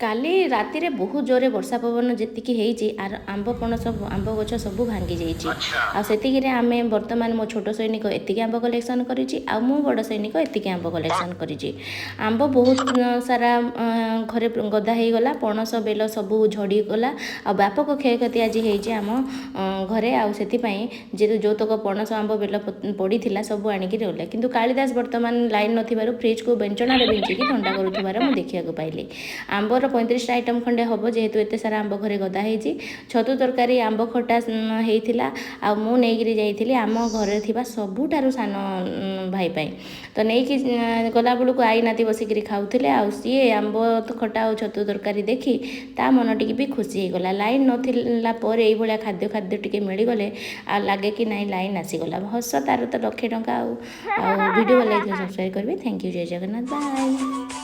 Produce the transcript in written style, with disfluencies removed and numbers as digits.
काली राति रे बहुत जोरे वर्षा पवन जेतिकी हेइची आर आंब पणस आंब गछ सब भांगी जाइची आ सेतिकी रे आमे वर्तमान मो छोट सैनिक एतिकी आंब कलेक्शन करिची आ मो बड़ सैनिक एतिकी आंब कलेक्शन करिची। आंब बहुत सारा घरे गदा हेइ गला पणस बेल सब झड़ी गला आ व्यापक क्षयक्षति आज हेइची आम घरे आ सेति पई जे जोतक पणस आंब बेल पड़ीथिला सब आनिकी रहले किंतु कालिदास वर्तमान लाइन नथिबारु फ्रिज को बेंचना रे बेंचिकी ठंडा करूथबार मु देखिया को पाइली। आंबर 35 आइटम खंडे हम जेहेतु एत सारा आंब घरे गदा होती छतु तरकारी आंब खटा होता आ मु नहीं जाइली आम घर थिबा सबुठारु सान भाई पाई तो नहीं गला बेलू आई नाती बसिक खाऊले आ सी आंब खटा और छतु तरकारी देखी ता मन टी भी खुशी होगला। लाइन नथिला पर एई भलिया खाद्य खाद्य टिके मिलगले आ लगे कि नाई लाइन आसीगला हस तार तो 1,00,000 टंका वीडियो भल सब्सक्राइब करेंगे। थैंक यू जय जगन्नाथ बाय।